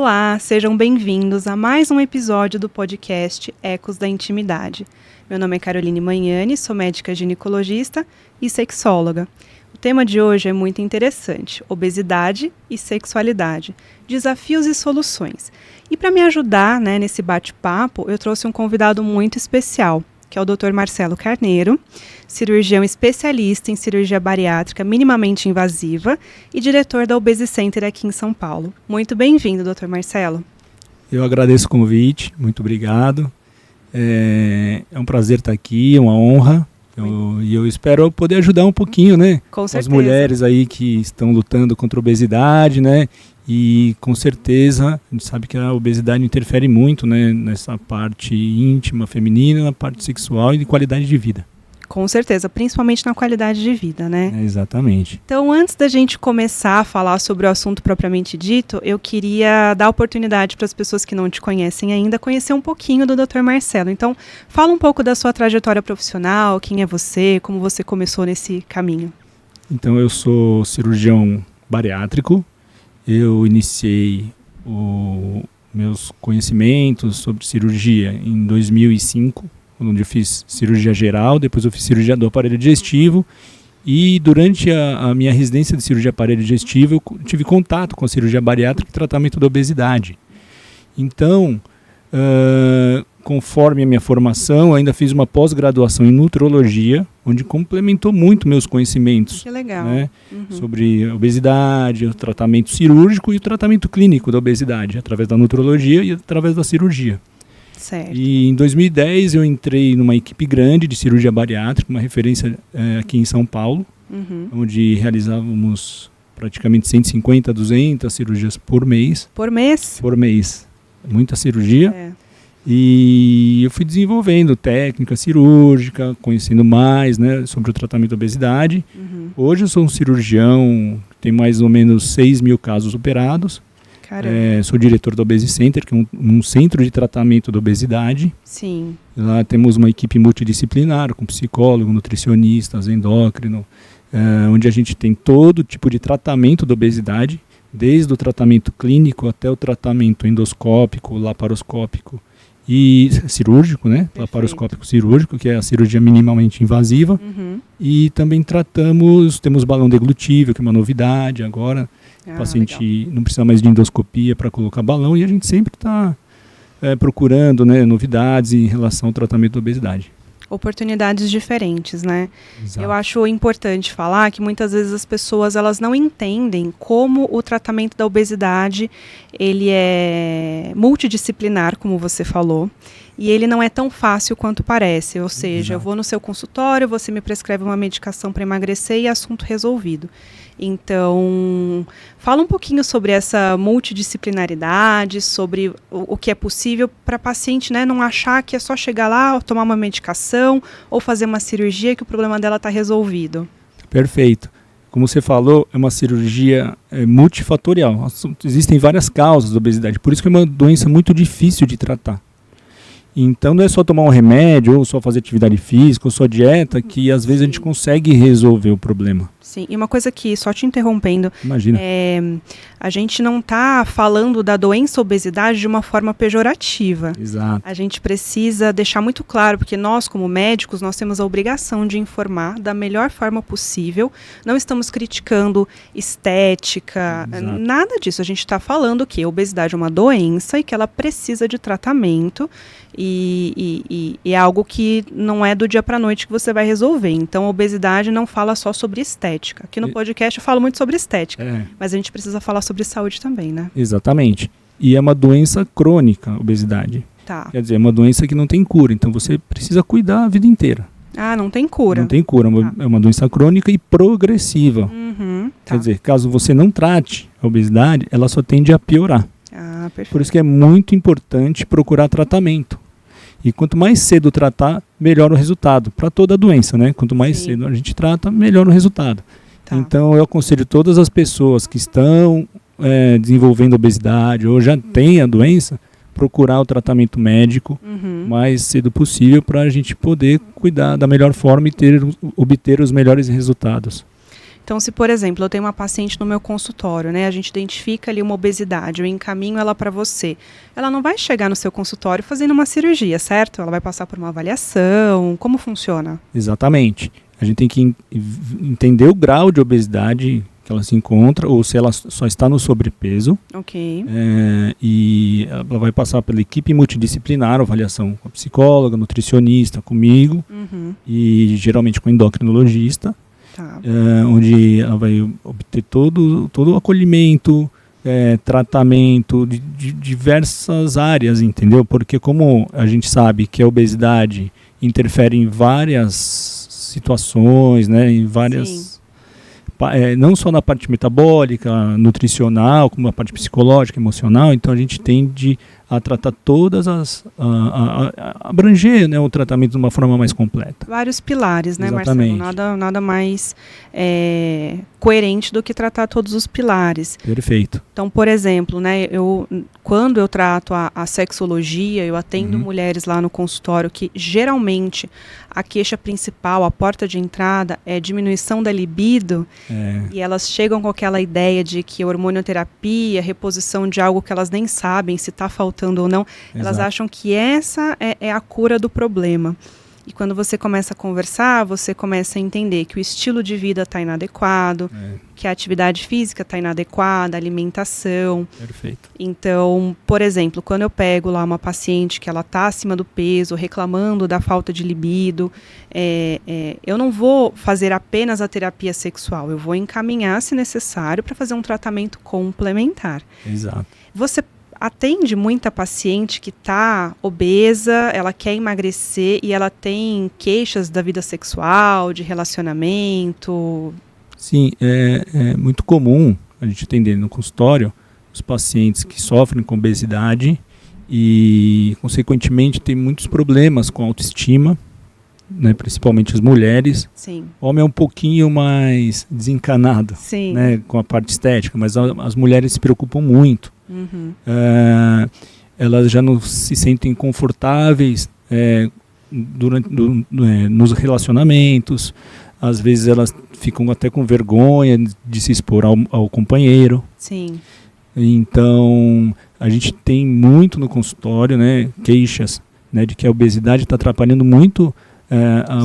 Olá, sejam bem-vindos a mais um episódio do podcast Ecos da Intimidade. Meu nome é Caroline Magnani, sou médica ginecologista e sexóloga. O tema de hoje é muito interessante: obesidade e sexualidade, desafios e soluções. E para me ajudar, nesse bate-papo, eu trouxe um convidado muito especial, que é o Dr. Marcelo Carneiro, cirurgião especialista em cirurgia bariátrica minimamente invasiva e diretor da Obesicenter aqui em São Paulo. Muito bem-vindo, Dr. Marcelo. Eu agradeço o convite, muito obrigado. É um prazer estar aqui, é uma honra. E eu espero poder ajudar um pouquinho, Com certeza. As mulheres aí que estão lutando contra a obesidade, E com certeza a gente sabe que a obesidade interfere muito, nessa parte íntima, feminina, na parte sexual e de qualidade de vida. Com certeza, principalmente na qualidade de vida, Exatamente. Então, antes da gente começar a falar sobre o assunto propriamente dito, eu queria dar oportunidade para as pessoas que não te conhecem ainda conhecer um pouquinho do Dr. Marcelo. Então, fala um pouco da sua trajetória profissional, quem é você, como você começou nesse caminho. Então, eu sou cirurgião bariátrico. Eu iniciei meus conhecimentos sobre cirurgia em 2005, onde eu fiz cirurgia geral, depois eu fiz cirurgia do aparelho digestivo, e durante a minha residência de cirurgia aparelho digestivo eu tive contato com a cirurgia bariátrica e tratamento da obesidade. Então, conforme a minha formação, eu ainda fiz uma pós-graduação em nutrologia, onde complementou muito meus conhecimentos. Que legal. Sobre a obesidade, o tratamento cirúrgico e o tratamento clínico da obesidade, através da nutrologia e através da cirurgia. Certo. E em 2010 eu entrei numa equipe grande de cirurgia bariátrica, uma referência aqui em São Paulo, onde realizávamos praticamente 150, 200 cirurgias por mês. Por mês? Por mês. Muita cirurgia. E eu fui desenvolvendo técnica cirúrgica, conhecendo mais sobre o tratamento da obesidade. Hoje eu sou um cirurgião, tem mais ou menos 6 mil casos operados. Sou diretor da Obesicenter, que é um centro de tratamento da obesidade. Sim. Lá temos uma equipe multidisciplinar, com psicólogo, nutricionistas, endócrino, onde a gente tem todo tipo de tratamento da obesidade, desde o tratamento clínico até o tratamento endoscópico, laparoscópico e cirúrgico, laparoscópico cirúrgico, que é a cirurgia minimamente invasiva. E também temos balão deglutível, que é uma novidade agora. O paciente legal. Não precisa mais de endoscopia para colocar balão, e a gente sempre está procurando novidades em relação ao tratamento da obesidade. Oportunidades diferentes, Exato. Eu acho importante falar que muitas vezes as pessoas elas não entendem como o tratamento da obesidade ele é multidisciplinar, como você falou, e ele não é tão fácil quanto parece. Ou seja, Exato. Eu vou no seu consultório, você me prescreve uma medicação para emagrecer e assunto resolvido. Então, fala um pouquinho sobre essa multidisciplinaridade, sobre o que é possível para a paciente não achar que é só chegar lá, tomar uma medicação ou fazer uma cirurgia que o problema dela está resolvido. Perfeito. Como você falou, é uma cirurgia multifatorial. Existem várias causas da obesidade, por isso que é uma doença muito difícil de tratar. Então não é só tomar um remédio, ou só fazer atividade física, ou só dieta, que às vezes a gente consegue resolver o problema. Sim, e uma coisa que, só te interrompendo, Imagina. A gente não está falando da doença obesidade de uma forma pejorativa. Exato. A gente precisa deixar muito claro, porque nós, como médicos, nós temos a obrigação de informar da melhor forma possível. Não estamos criticando estética, Exato. Nada disso. A gente está falando que a obesidade é uma doença e que ela precisa de tratamento. E é algo que não é do dia para a noite que você vai resolver. Então a obesidade não fala só sobre estética. Aqui no podcast eu falo muito sobre estética, mas a gente precisa falar sobre saúde também, Exatamente. E é uma doença crônica, a obesidade. Tá. Quer dizer, é uma doença que não tem cura, então você precisa cuidar a vida inteira. Ah, não tem cura. Não tem cura, é uma doença crônica e progressiva. Quer dizer, caso você não trate a obesidade, ela só tende a piorar. Ah, perfeito. Por isso que é muito importante procurar tratamento. E quanto mais cedo tratar, melhor o resultado. Para toda a doença, Quanto mais cedo a gente trata, melhor o resultado. Tá. Então eu aconselho todas as pessoas que estão desenvolvendo obesidade ou já têm a doença, procurar o tratamento médico o mais cedo possível para a gente poder cuidar da melhor forma e obter os melhores resultados. Então, se, por exemplo, eu tenho uma paciente no meu consultório, né, a gente identifica ali uma obesidade, eu encaminho ela para você, ela não vai chegar no seu consultório fazendo uma cirurgia, certo? Ela vai passar por uma avaliação, como funciona? Exatamente. A gente tem que entender o grau de obesidade que ela se encontra, ou se ela só está no sobrepeso. Ok. E ela vai passar pela equipe multidisciplinar, avaliação com a psicóloga, nutricionista, comigo, e geralmente com o endocrinologista, Tá. onde ela vai obter todo o acolhimento, tratamento de diversas áreas, entendeu? Porque como a gente sabe que a obesidade interfere em várias situações, né, em várias... não só na parte metabólica, nutricional, como na parte psicológica, emocional, então a gente tende a tratar todas abranger, né, o tratamento de uma forma mais completa. Vários pilares, né, Exatamente. Marcelo? Nada mais coerente do que tratar todos os pilares. Perfeito. Então, por exemplo, né, quando eu trato a sexologia, eu atendo mulheres lá no consultório que geralmente a queixa principal, a porta de entrada é diminuição da libido, e elas chegam com aquela ideia de que hormonioterapia, reposição de algo que elas nem sabem se está faltando ou não, elas acham que essa é a cura do problema. E quando você começa a conversar, você começa a entender que o estilo de vida está inadequado, que a atividade física está inadequada, a alimentação. Perfeito. Então, por exemplo, quando eu pego lá uma paciente que ela está acima do peso, reclamando da falta de libido, eu não vou fazer apenas a terapia sexual, eu vou encaminhar, se necessário, para fazer um tratamento complementar. Exato. Você atende muita paciente que está obesa, ela quer emagrecer e ela tem queixas da vida sexual, de relacionamento? Sim, é muito comum a gente atender no consultório os pacientes que sofrem com obesidade e, consequentemente, tem muitos problemas com autoestima, né, principalmente as mulheres. Sim. O homem é um pouquinho mais desencanado, né, com a parte estética, mas as mulheres se preocupam muito. Elas já não se sentem confortáveis nos relacionamentos, às vezes elas ficam até com vergonha de se expor ao companheiro. Sim. Então, a gente tem muito no consultório, né, queixas, né, de que a obesidade está atrapalhando muito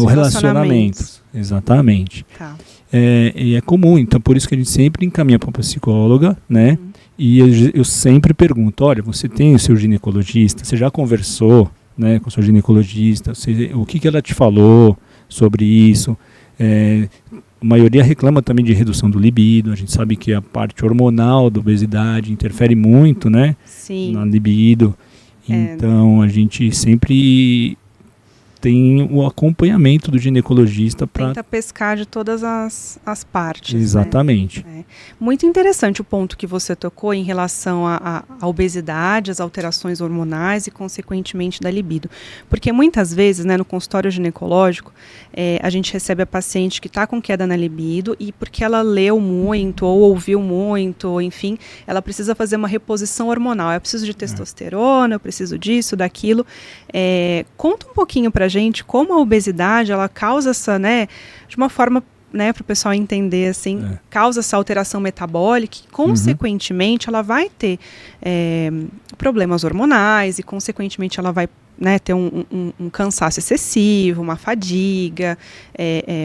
o relacionamento. Exatamente. Tá. E é comum, então por isso que a gente sempre encaminha para uma psicóloga, né? E eu sempre pergunto, olha, você tem o seu ginecologista, você já conversou, né, com o seu ginecologista, o que ela te falou sobre isso? A maioria reclama também de redução do libido, a gente sabe que a parte hormonal da obesidade interfere muito, né, na libido, então a gente sempre tem o acompanhamento do ginecologista para... Tenta pescar de todas as partes. Exatamente. Né? Muito interessante o ponto que você tocou em relação à obesidade, às alterações hormonais e, consequentemente, da libido. Porque muitas vezes, né, no consultório ginecológico, a gente recebe a paciente que está com queda na libido e porque ela leu muito ou ouviu muito, ou, enfim, ela precisa fazer uma reposição hormonal. Eu preciso de testosterona, eu preciso disso, daquilo. Conta um pouquinho para gente como a obesidade ela causa essa, né, de uma forma, né, para o pessoal entender assim, causa essa alteração metabólica e, consequentemente, ela vai ter problemas hormonais e, consequentemente, ela vai, né, ter um cansaço excessivo, uma fadiga,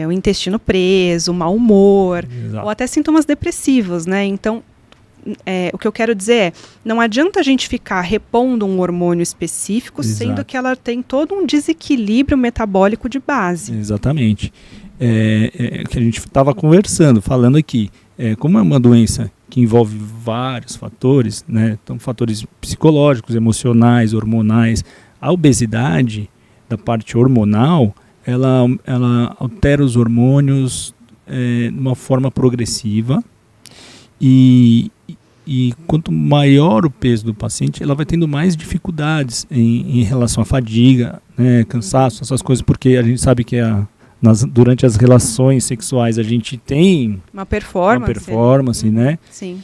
o intestino preso, mau humor, ou até sintomas depressivos, né? Então, o que eu quero dizer é, não adianta a gente ficar repondo um hormônio específico, sendo que ela tem todo um desequilíbrio metabólico de base. Exatamente. Que a gente estava conversando, falando aqui, como é uma doença que envolve vários fatores, né, então fatores psicológicos, emocionais, hormonais, a obesidade, da parte hormonal, ela altera os hormônios de uma forma progressiva. E quanto maior o peso do paciente, ela vai tendo mais dificuldades em relação à fadiga, né, cansaço, essas coisas, porque a gente sabe que durante as relações sexuais a gente tem uma performance, né? Sim.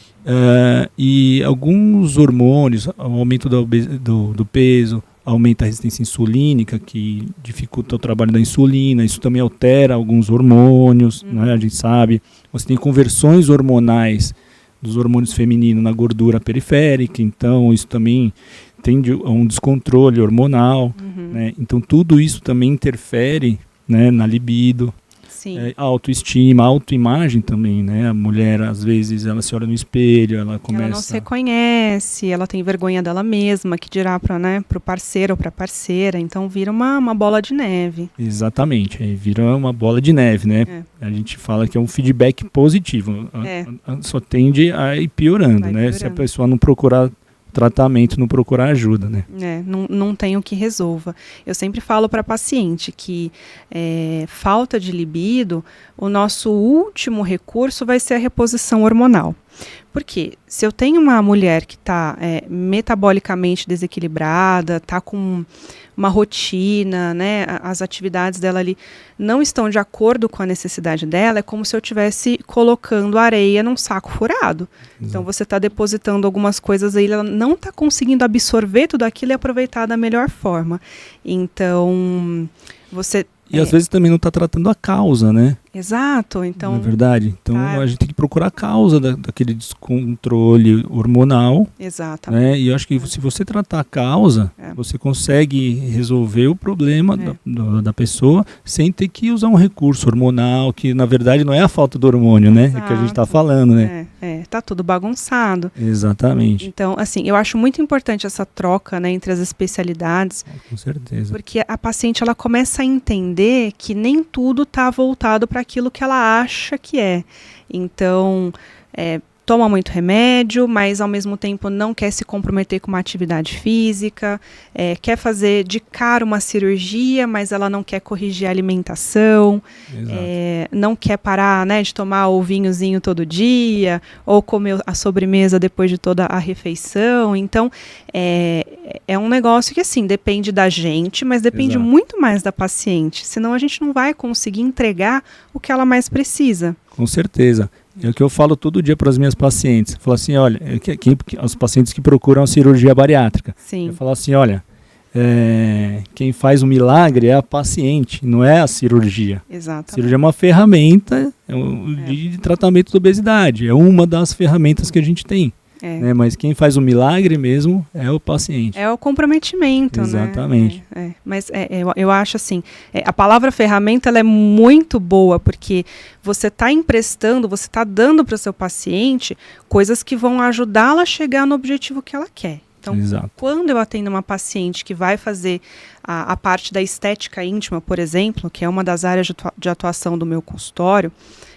E alguns hormônios, o aumento do peso, aumenta a resistência insulínica, que dificulta o trabalho da insulina. Isso também altera alguns hormônios, né? A gente sabe. Você tem conversões hormonais dos hormônios femininos na gordura periférica, então isso também tende a um descontrole hormonal, né? Então tudo isso também interfere, né, na libido. Sim. Autoestima, autoimagem também, né? A mulher, às vezes, ela se olha no espelho, ela começa... Ela não se reconhece, ela tem vergonha dela mesma, que dirá para, né, o parceiro ou para a parceira, então vira uma bola de neve. Exatamente, aí vira uma bola de neve, né? A gente fala que é um feedback positivo, só tende a ir piorando, né? Piorando. Se a pessoa não procurar tratamento, não procurar ajuda, né? Não tem o que resolva. Eu sempre falo para paciente que falta de libido, o nosso último recurso vai ser a reposição hormonal. Porque se eu tenho uma mulher que está metabolicamente desequilibrada, está com uma rotina, né, as atividades dela ali não estão de acordo com a necessidade dela, é como se eu estivesse colocando areia num saco furado. Então você está depositando algumas coisas aí, ela não está conseguindo absorver tudo aquilo e aproveitar da melhor forma. Então você... E às vezes também não está tratando a causa, né? Exato, então... Não é verdade? Então a gente tem que procurar a causa daquele descontrole hormonal. Exato. Né? E eu acho que se você tratar a causa, você consegue resolver o problema da pessoa sem ter que usar um recurso hormonal, que na verdade não é a falta do hormônio, né? É que a gente está falando, né? Tá tudo bagunçado. Exatamente. Então, assim, eu acho muito importante essa troca, né, entre as especialidades. Com certeza. Porque a paciente, ela começa a entender que nem tudo está voltado para aquilo que ela acha que é. Então, toma muito remédio, mas ao mesmo tempo não quer se comprometer com uma atividade física, quer fazer de cara uma cirurgia, mas ela não quer corrigir a alimentação, não quer parar, né, de tomar o vinhozinho todo dia, ou comer a sobremesa depois de toda a refeição. Então, é um negócio que, assim, depende da gente, mas depende muito mais da paciente, senão a gente não vai conseguir entregar o que ela mais precisa. Com certeza. É o que eu falo todo dia para as minhas pacientes. Eu falo assim, olha, os pacientes que procuram a cirurgia bariátrica. Sim. Eu falo assim, olha, quem faz o milagre é a paciente, não é a cirurgia. Exatamente. A cirurgia é uma ferramenta de tratamento da obesidade. É uma das ferramentas que a gente tem. Né? Mas quem faz o milagre mesmo é o paciente. É o comprometimento, exatamente. Né? Mas eu acho assim, a palavra ferramenta ela é muito boa, porque você está emprestando, você está dando para o seu paciente coisas que vão ajudá-la a chegar no objetivo que ela quer. Então, quando eu atendo uma paciente que vai fazer a parte da estética íntima, por exemplo, que é uma das áreas de atuação do meu consultório,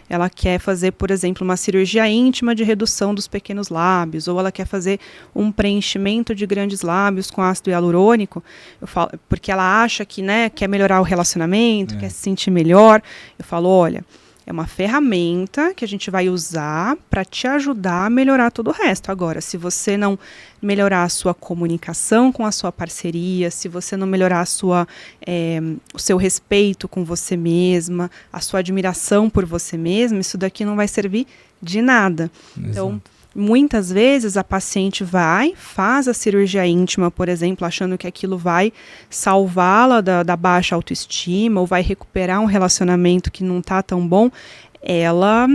ela quer fazer, por exemplo, uma cirurgia íntima de redução dos pequenos lábios, ou ela quer fazer um preenchimento de grandes lábios com ácido hialurônico, eu falo, porque ela acha que, né, quer melhorar o relacionamento, quer se sentir melhor. Eu falo, olha, é uma ferramenta que a gente vai usar para te ajudar a melhorar todo o resto. Agora, se você não melhorar a sua comunicação com a sua parceria, se você não melhorar o seu respeito com você mesma, a sua admiração por você mesma, isso daqui não vai servir de nada. Então, muitas vezes a paciente faz a cirurgia íntima, por exemplo, achando que aquilo vai salvá-la da baixa autoestima ou vai recuperar um relacionamento que não está tão bom. Ela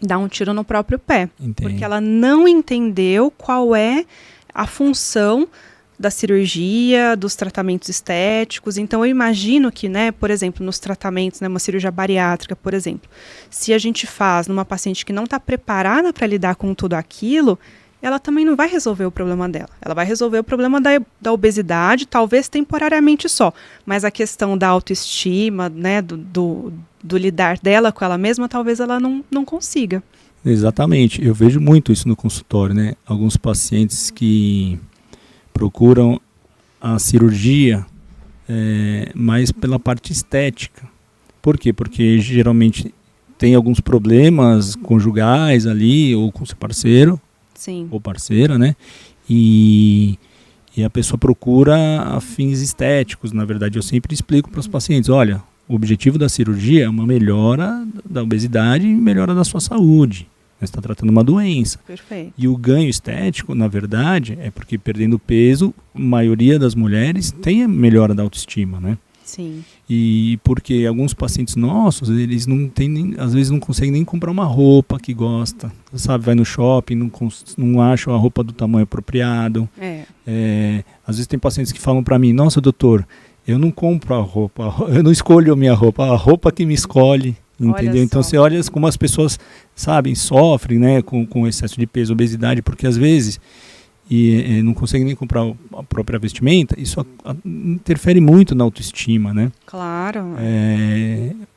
dá um tiro no próprio pé. Entendi. Porque ela não entendeu qual é a função da cirurgia, dos tratamentos estéticos. Então, eu imagino que, né, por exemplo, nos tratamentos, né, uma cirurgia bariátrica, por exemplo, se a gente faz numa paciente que não está preparada para lidar com tudo aquilo, ela também não vai resolver o problema dela. Ela vai resolver o problema da obesidade, talvez temporariamente só, mas a questão da autoestima, né, do lidar dela com ela mesma, talvez ela não consiga. Exatamente. Eu vejo muito isso no consultório, né? Alguns pacientes que procuram a cirurgia mais pela parte estética. Por quê? Porque geralmente tem alguns problemas conjugais ali, ou com seu parceiro, Sim. ou parceira, né? E a pessoa procura fins estéticos. Na verdade, eu sempre explico para os pacientes, olha, o objetivo da cirurgia é uma melhora da obesidade e melhora da sua saúde. Mas está tratando uma doença. Perfeito. E o ganho estético, na verdade, é porque perdendo peso, a maioria das mulheres tem a melhora da autoestima, né? Sim. E porque alguns pacientes nossos, eles não têm nem, às vezes não conseguem nem comprar uma roupa que gosta, sabe? Vai no shopping, não acham a roupa do tamanho apropriado. Às vezes tem pacientes que falam para mim, nossa, doutor, eu não compro a roupa, eu não escolho a minha roupa, a roupa que me escolhe. Entendeu? Então você olha como as pessoas, sabem, sofrem, né, com excesso de peso, obesidade, porque às vezes não conseguem nem comprar a própria vestimenta, isso interfere muito na autoestima, né? Claro.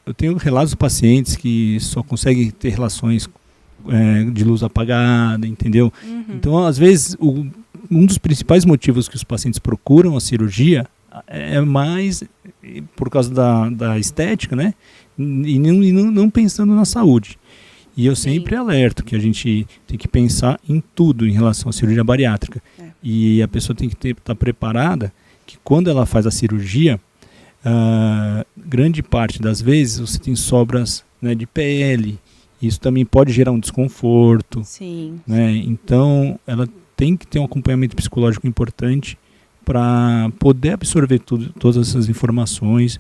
Eu tenho relatos de pacientes que só conseguem ter relações de luz apagada, entendeu? Uhum. Então, às vezes, um dos principais motivos que os pacientes procuram a cirurgia é mais por causa da estética, né? E não pensando na saúde. E eu sempre alerto que a gente tem que pensar em tudo em relação à cirurgia bariátrica. E a pessoa tem que estar preparada que quando ela faz a cirurgia, grande parte das vezes você tem sobras, né, de pele. Isso também pode gerar um desconforto. Sim. Né? Então, ela tem que ter um acompanhamento psicológico importante para poder absorver todas essas informações,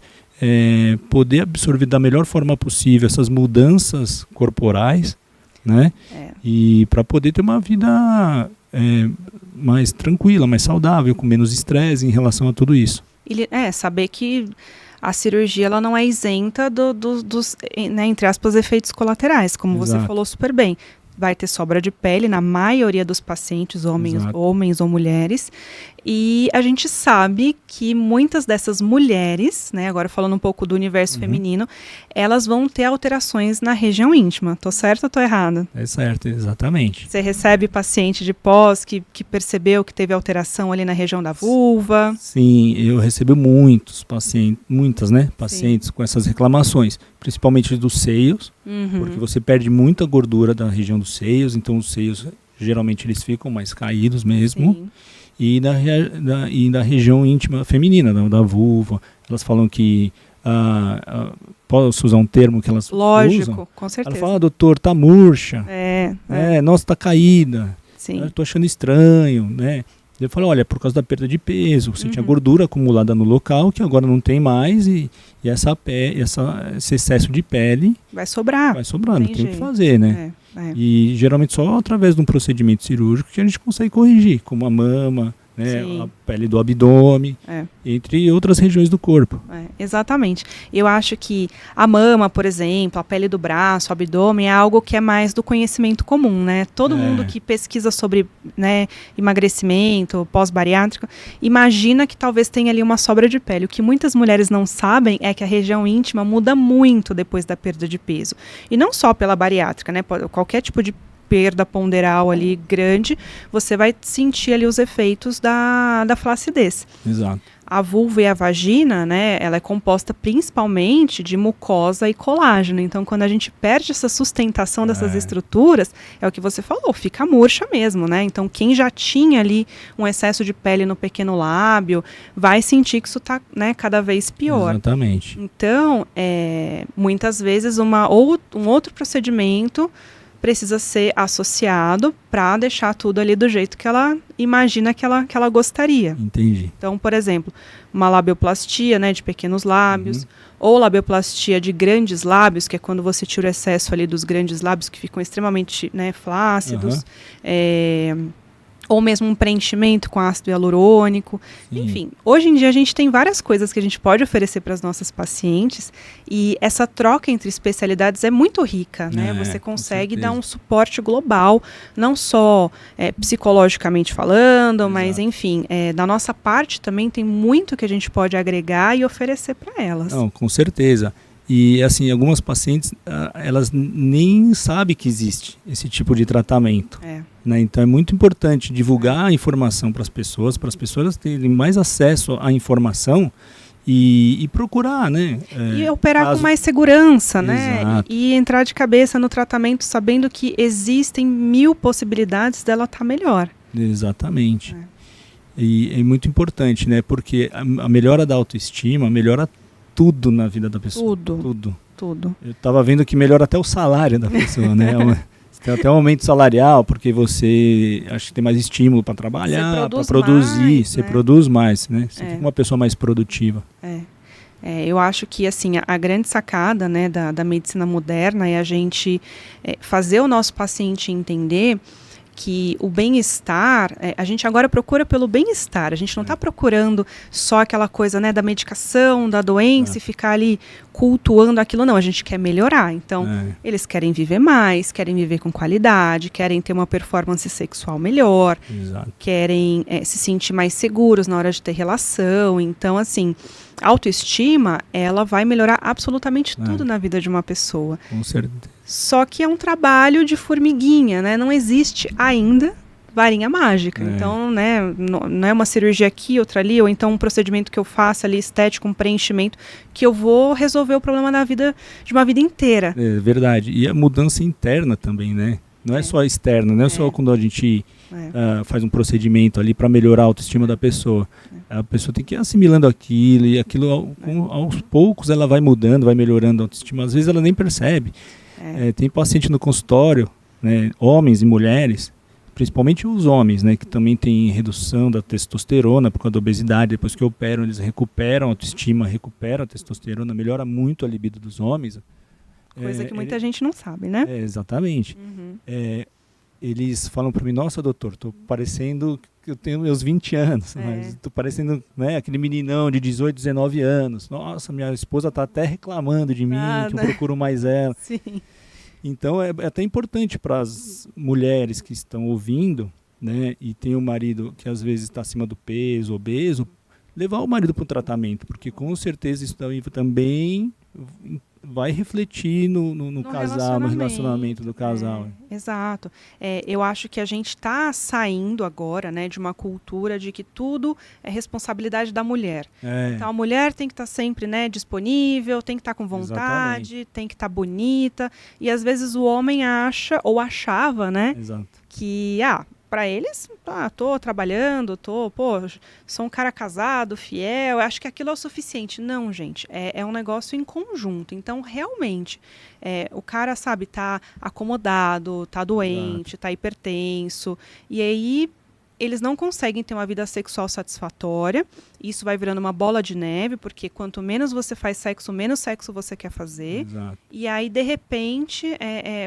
poder absorver da melhor forma possível essas mudanças corporais, né? E para poder ter uma vida mais tranquila, mais saudável, com menos estresse em relação a tudo isso. Saber que a cirurgia ela não é isenta dos, né, entre aspas, efeitos colaterais, como Exato. você falou super bem. Vai ter sobra de pele na maioria dos pacientes, homens ou mulheres. E a gente sabe que muitas dessas mulheres, né, agora falando um pouco do universo feminino, elas vão ter alterações na região íntima. Tô certo ou tô errada? É certo, exatamente. Você recebe paciente de pós que percebeu que teve alteração ali na região da vulva? Sim, eu recebo muitas pacientes com essas reclamações, principalmente dos seios, porque você perde muita gordura da região dos seios, então os seios geralmente eles ficam mais caídos mesmo. Sim. E da região íntima feminina, da vulva. Elas falam que posso usar um termo que elas usam? Lógico, com certeza. Ela fala, doutor, tá murcha. Nossa, tá caída. Sim. Eu tô achando estranho, né? Eu falo, olha, por causa da perda de peso, você tinha gordura acumulada no local, que agora não tem mais, e esse excesso de pele vai sobrar. Não tem o que fazer, né? E geralmente só através de um procedimento cirúrgico que a gente consegue corrigir, como a mama, né, a pele do abdômen, entre outras regiões do corpo. Exatamente. Eu acho que a mama, por exemplo, a pele do braço, o abdômen, é algo que é mais do conhecimento comum, né? Todo mundo que pesquisa sobre, né, emagrecimento, pós-bariátrico, imagina que talvez tenha ali uma sobra de pele. O que muitas mulheres não sabem é que a região íntima muda muito depois da perda de peso. E não só pela bariátrica, né? Qualquer tipo de perda ponderal ali grande, você vai sentir ali os efeitos da flacidez. Exato. A vulva e a vagina, né, ela é composta principalmente de mucosa e colágeno. Então, quando a gente perde essa sustentação dessas estruturas, é o que você falou, fica murcha mesmo, né? Então, quem já tinha ali um excesso de pele no pequeno lábio, vai sentir que isso está, né, cada vez pior. Exatamente. Então, muitas vezes um outro procedimento precisa ser associado para deixar tudo ali do jeito que ela imagina que ela gostaria. Entendi. Então, por exemplo, uma labioplastia, né, de pequenos lábios, ou labioplastia de grandes lábios, que é quando você tira o excesso ali dos grandes lábios que ficam extremamente, né, flácidos, ou mesmo um preenchimento com ácido hialurônico. Sim. Enfim, hoje em dia a gente tem várias coisas que a gente pode oferecer para as nossas pacientes e essa troca entre especialidades é muito rica, né? Você consegue dar um suporte global, não só psicologicamente falando, mas enfim, da nossa parte também tem muito que a gente pode agregar e oferecer para elas. Não, com certeza. E assim, algumas pacientes, elas nem sabem que existe esse tipo de tratamento. Né? Então é muito importante divulgar a informação para as pessoas terem mais acesso à informação e procurar, né? E operar com mais segurança, né? E entrar de cabeça no tratamento sabendo que existem 1000 possibilidades dela estar melhor. Exatamente. E é muito importante, né? Porque a melhora da autoestima melhora tudo na vida da pessoa. Tudo. Eu estava vendo que melhora até o salário da pessoa, né? Tem até um aumento salarial, porque você acho que tem mais estímulo para trabalhar, para produzir, mais, você produz mais, né? Você fica uma pessoa mais produtiva. Eu acho que assim, a grande sacada, né, da medicina moderna é a gente fazer o nosso paciente entender que o bem-estar, a gente agora procura pelo bem-estar, a gente não está procurando só aquela coisa, né, da medicação, da doença e ficar ali cultuando aquilo, não, a gente quer melhorar. Então, eles querem viver mais, querem viver com qualidade, querem ter uma performance sexual melhor, querem se sentir mais seguros na hora de ter relação. Então, assim, a autoestima, ela vai melhorar absolutamente tudo na vida de uma pessoa. Com certeza. Só que é um trabalho de formiguinha, né? Não existe ainda varinha mágica. Então, né, não é uma cirurgia aqui, outra ali, ou então um procedimento que eu faço ali, estético, um preenchimento, que eu vou resolver o problema da vida, de uma vida inteira. É verdade. E a mudança interna também, né? Não é só externa, não é só quando a gente faz um procedimento ali para melhorar a autoestima da pessoa. A pessoa tem que ir assimilando aquilo, e aquilo aos poucos ela vai mudando, vai melhorando a autoestima. Às vezes ela nem percebe. Tem paciente no consultório, né, homens e mulheres, principalmente os homens, né, que também tem redução da testosterona por causa da obesidade. Depois que operam, eles recuperam a autoestima, recuperam a testosterona, melhora muito a libido dos homens. Coisa que muita gente não sabe, né? Exatamente. Eles falam para mim, nossa, doutor, estou parecendo que eu tenho meus 20 anos, mas estou parecendo, né, aquele meninão de 18, 19 anos. Nossa, minha esposa está até reclamando de mim, que eu procuro mais ela. Sim. Então, é até importante para as mulheres que estão ouvindo, né, e tem um marido que às vezes está acima do peso, obeso, levar o marido para o tratamento, porque com certeza isso também vai refletir no casal, no relacionamento do casal. Exato. Eu acho que a gente está saindo agora, né, de uma cultura de que tudo é responsabilidade da mulher. Então a mulher tem que estar sempre, né, disponível, tem que estar com vontade, tem que estar bonita. E às vezes o homem acha, ou achava, né, que para eles, tô trabalhando, sou um cara casado, fiel, acho que aquilo é o suficiente. Não, gente, é um negócio em conjunto. Então, realmente, o cara, sabe, tá acomodado, tá doente, tá hipertenso, e aí eles não conseguem ter uma vida sexual satisfatória. Isso vai virando uma bola de neve, porque quanto menos você faz sexo, menos sexo você quer fazer. E aí, de repente,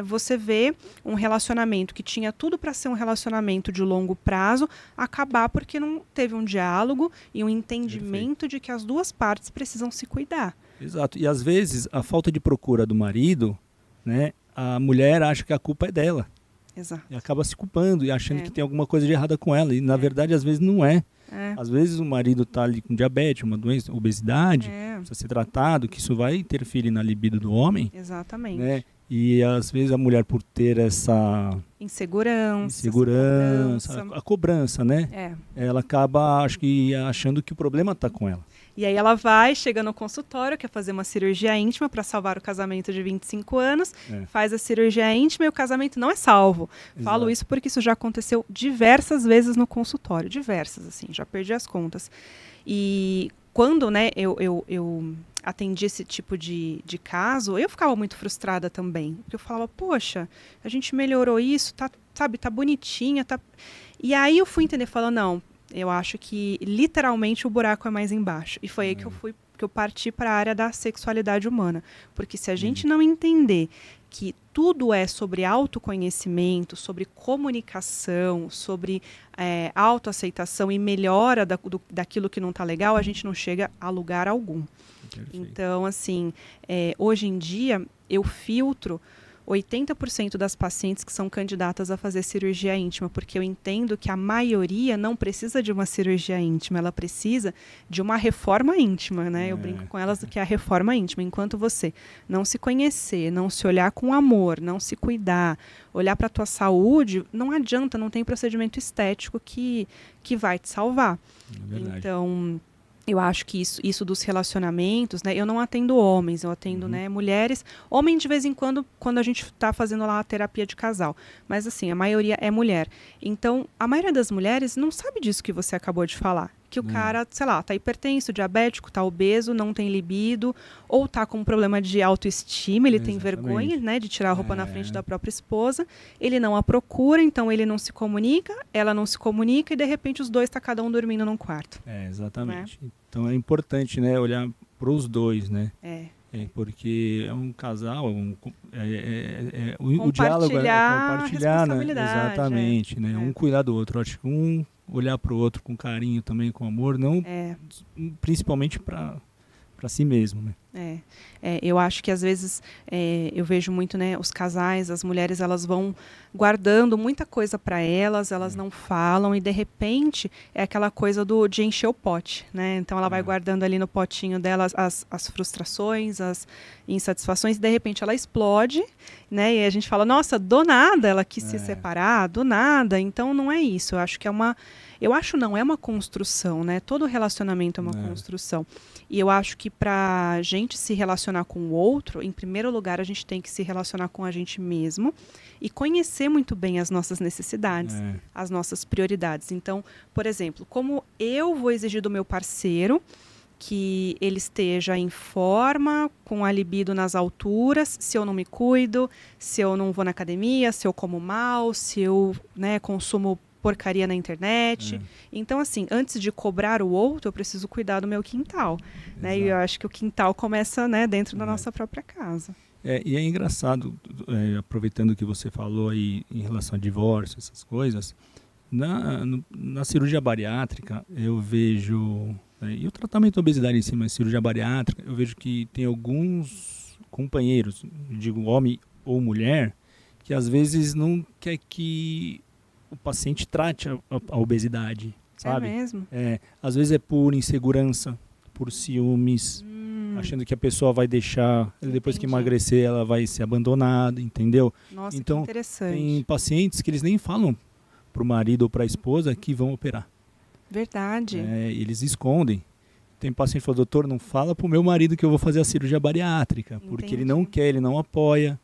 você vê um relacionamento que tinha tudo para ser um relacionamento de longo prazo, acabar porque não teve um diálogo e um entendimento de que as duas partes precisam se cuidar. Exato. E às vezes, a falta de procura do marido, né, a mulher acha que a culpa é dela. Exato. E acaba se culpando e achando que tem alguma coisa de errada com ela. E, na verdade, às vezes não é. Às vezes o marido está ali com diabetes, uma doença, obesidade, precisa ser tratado, que isso vai interferir na libido do homem. Exatamente. Né? E, às vezes, a mulher, por ter essa insegurança, a cobrança, né? Ela acaba, achando que o problema está com ela. E aí ela chega no consultório, quer fazer uma cirurgia íntima para salvar o casamento de 25 anos, faz a cirurgia íntima e o casamento não é salvo. Falo isso porque isso já aconteceu diversas vezes no consultório, diversas, assim, já perdi as contas. E quando, né, eu atendi esse tipo de caso, eu ficava muito frustrada também, porque eu falava, poxa, a gente melhorou isso, tá bonitinha, tá... E aí eu fui entender, falando, não, eu acho que literalmente o buraco é mais embaixo. E foi aí que eu parti para a área da sexualidade humana. Porque se a gente não entender que tudo é sobre autoconhecimento, sobre comunicação, sobre autoaceitação e melhora daquilo que não está legal, a gente não chega a lugar algum. Perfeito. Então, assim, hoje em dia, eu filtro 80% das pacientes que são candidatas a fazer cirurgia íntima, porque eu entendo que a maioria não precisa de uma cirurgia íntima, ela precisa de uma reforma íntima, né? Eu brinco com elas que é a reforma íntima. Enquanto você não se conhecer, não se olhar com amor, não se cuidar, olhar para a tua saúde, não adianta, não tem procedimento estético que vai te salvar. Então, eu acho que isso dos relacionamentos, né? Eu não atendo homens, eu atendo, né, mulheres. Homem, de vez em quando a gente está fazendo lá a terapia de casal. Mas, assim, a maioria é mulher. Então, a maioria das mulheres não sabe disso que você acabou de falar. que o cara, sei lá, tá hipertenso, diabético, tá obeso, não tem libido, ou tá com um problema de autoestima, ele tem vergonha, né, de tirar a roupa na frente da própria esposa, ele não a procura, então ele não se comunica, ela não se comunica e de repente os dois tá cada um dormindo num quarto. Exatamente. Né? Então é importante, né, olhar para os dois, né? Porque é um casal, o diálogo é compartilhar, né? Exatamente, né? Um cuidar do outro. Eu acho que um olhar para o outro com carinho também, com amor, não principalmente para si mesmo, né? Eu acho que às vezes eu vejo muito, né, os casais, as mulheres, elas vão guardando muita coisa para elas não falam e de repente é aquela coisa de encher o pote, né? Então ela vai guardando ali no potinho dela as frustrações, as insatisfações e de repente ela explode, né? E a gente fala, nossa, do nada ela quis se separar, do nada. Então não é isso. Eu acho que não é uma construção, né? Todo relacionamento é uma construção. E eu acho que para a gente se relacionar com o outro, em primeiro lugar, a gente tem que se relacionar com a gente mesmo e conhecer muito bem as nossas necessidades, as nossas prioridades. Então, por exemplo, como eu vou exigir do meu parceiro que ele esteja em forma, com a libido nas alturas, se eu não me cuido, se eu não vou na academia, se eu como mal, se eu, né, consumo porcaria na internet. Então, assim, antes de cobrar o outro, eu preciso cuidar do meu quintal. Né? E eu acho que o quintal começa, né, dentro da nossa própria casa. E é engraçado, aproveitando o que você falou aí em relação a divórcio, essas coisas, na cirurgia bariátrica, eu vejo, e o tratamento da obesidade em cima da cirurgia bariátrica, eu vejo que tem alguns companheiros, digo homem ou mulher, que às vezes não quer que o paciente trate a obesidade, sabe? É mesmo? Às vezes é por insegurança, por ciúmes, achando que a pessoa vai deixar, depois que emagrecer, ela vai ser abandonada, entendeu? Nossa, então, que interessante. Tem pacientes que eles nem falam para o marido ou para a esposa que vão operar. Verdade. Eles escondem. Tem paciente que fala, doutor, não fala para o meu marido que eu vou fazer a cirurgia bariátrica, porque ele não quer, ele não apoia.